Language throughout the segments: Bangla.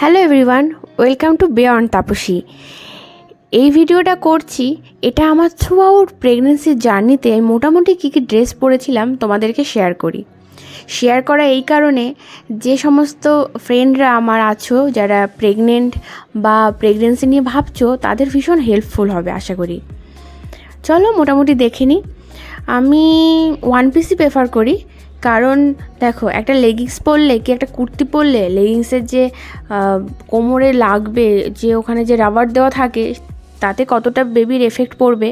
Hello everyone, welcome to beyond Tapasi. এই ভিডিওটা করছি, এটা আমার থ্রু আউট প্রেগনেন্সির জার্নিতে আমি মোটামুটি কী কী ড্রেস পরেছিলাম তোমাদেরকে শেয়ার করা এই কারণে, যে সমস্ত ফ্রেন্ডরা আমার আছো যারা প্রেগনেন্ট বা প্রেগনেন্সি নিয়ে ভাবছো, তাদের ভীষণ হেল্পফুল হবে আশা করি। চলো মোটামুটি দেখে নিই। আমি ওয়ান পিসই প্রেফার করি, কারণ দেখো একটা লেগিংস পরলে কি একটা কুর্তি পরলে লেগিংসের যে কোমরে লাগবে, যে ওখানে যে রাবার দেওয়া থাকে, তাতে কতটা বেবির এফেক্ট পড়বে,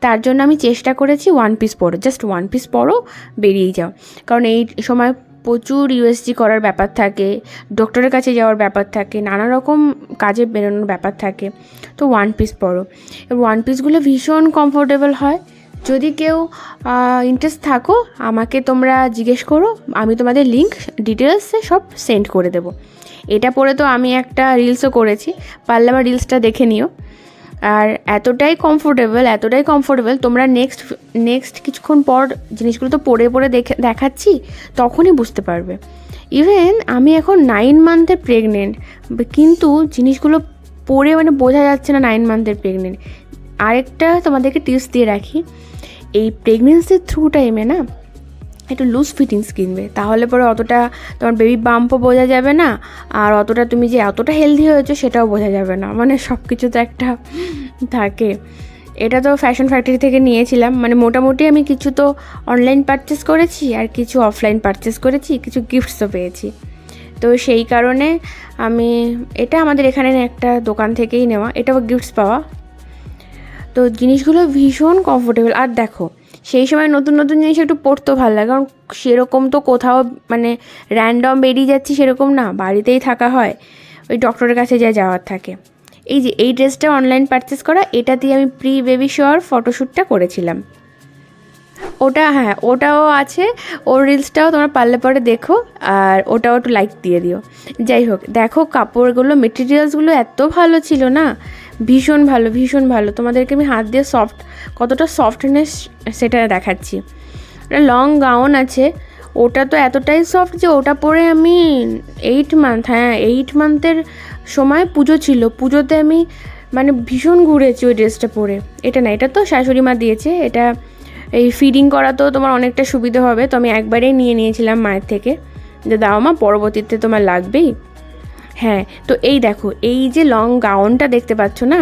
তার জন্য আমি চেষ্টা করেছি ওয়ান পিস পরো, জাস্ট ওয়ান পিস পরো, বেরিয়ে যাও। কারণ এই সময় প্রচুর ইউএসজি করার ব্যাপার থাকে, ডক্টরের কাছে যাওয়ার ব্যাপার থাকে, নানা রকম কাজে বেরোনোর ব্যাপার থাকে, তো ওয়ান পিস পরো। ওয়ান পিসগুলো ভীষণ কমফোর্টেবল হয়। যদি কেউ ইন্টারেস্ট থাকো, আমাকে তোমরা জিজ্ঞেস করো, আমি তোমাদের লিঙ্ক ডিটেলসে সব সেন্ড করে দেবো। এটা পরে তো আমি একটা রিলসও করেছি, পারলে আমার রিলসটা দেখে নিও। আর এতটাই কমফোর্টেবল তোমরা নেক্সট কিছুক্ষণ পর জিনিসগুলো তো পরে দেখাচ্ছি, তখনই বুঝতে পারবে। ইভেন আমি এখন 9 মান্থের প্রেগনেন্ট, কিন্তু জিনিসগুলো পরে বোঝা যাচ্ছে না 9 মান্থের প্রেগনেন্ট। আরেকটা তোমাদেরকে টিপস দিয়ে রাখি, এই প্রেগনেন্সির থ্রু টাইমে না একটু লুজ ফিটিংস কিনবে, তাহলে পরে অতটা তোমার বেবি বাম্পও বোঝা যাবে না, আর অতটা তুমি যে এতটা হেলদি হয়েছো সেটাও বোঝা যাবে না। সব কিছু তো একটা থাকে। এটা তো ফ্যাশন ফ্যাক্টরি থেকে নিয়েছিলাম, মোটামুটি আমি কিছু তো অনলাইন পারচেস করেছি, আর কিছু অফলাইন পারচেস করেছি, কিছু গিফটসও পেয়েছি। তো সেই কারণে আমি এটা আমাদের এখানে একটা দোকান থেকেই নেওয়া, এটাও গিফটস পাওয়া। তো জিনিসগুলো ভীষণ কমফোর্টেবল। আর দেখো, সেই সময় নতুন জিনিস একটু পরতেও ভালো লাগে, কারণ সেরকম তো কোথাও র্যান্ডম বেরিয়ে যাচ্ছি সেরকম না, বাড়িতেই থাকা হয়, ওই ডক্টরের কাছে যাওয়ার থাকে। এই যে এই ড্রেসটা অনলাইন পারচেস করা, এটা দিয়ে আমি প্রি বেবি শাওয়ার ফটোশ্যুটটা করেছিলাম। ওটাও আছে, ওর রিলসটাও তোমরা পারলে পরে দেখো, আর ওটাও একটু লাইক দিয়ে দিও। যাই হোক, দেখো কাপড়গুলো, মেটেরিয়ালসগুলো এত ভালো ছিল না, ভীষণ ভালো। তোমাদেরকে আমি হাত দিয়ে কতটা সফটনেস সেটা দেখাচ্ছি। লং গাউন আছে, ওটা তো এতটাই সফট যে ওটা পরে আমি 8 মান্থের সময় পুজো ছিল, পুজোতে আমি ভীষণ ঘুরেছি ওই ড্রেসটা পরে। এটা তো শাশুড়ি মা দিয়েছে, এটা এই ফিডিং করা তো তোমার অনেকটা সুবিধা হবে, তো আমি একবারেই নিয়েছিলাম মায়ের থেকে, যে দাও মা, পরবর্তীতে তোমার লাগবেই। হ্যাঁ, তো এই দেখো, এই যে লং গাউনটা দেখতে পাচ্ছ না,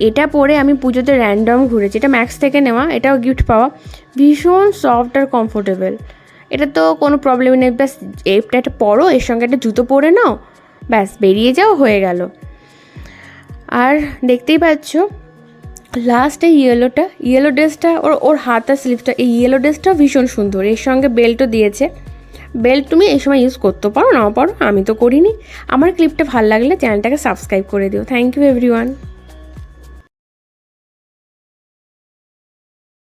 এটা পরে আমি পুজোতে র্যান্ডম ঘুরেছি। এটা ম্যাক্স থেকে নেওয়া, এটাও গিফট পাওয়া, ভীষণ সফট আর কমফোর্টেবল। এটা তো কোনো প্রবলেম নেই, ব্যাস এটা পরো, এর সঙ্গে একটা জুতো পরে নাও, ব্যাস বেরিয়ে যাও, হয়ে গেল। আর দেখতেই পাচ্ছ লাস্ট এই ইয়েলো ড্রেসটা, ওর হাতা স্লিভটা, এই ইয়েলো ড্রেসটাও ভীষণ সুন্দর, এর সঙ্গে বেল্টও দিয়েছে। বেল্ট তুমি এই সময় ইউজ করতে পারো, নাও পারো, আমি তো করিনি। আমার ক্লিপটা ভালো লাগলে চ্যানেলটাকে সাবস্ক্রাইব করে দিও। Thank you everyone.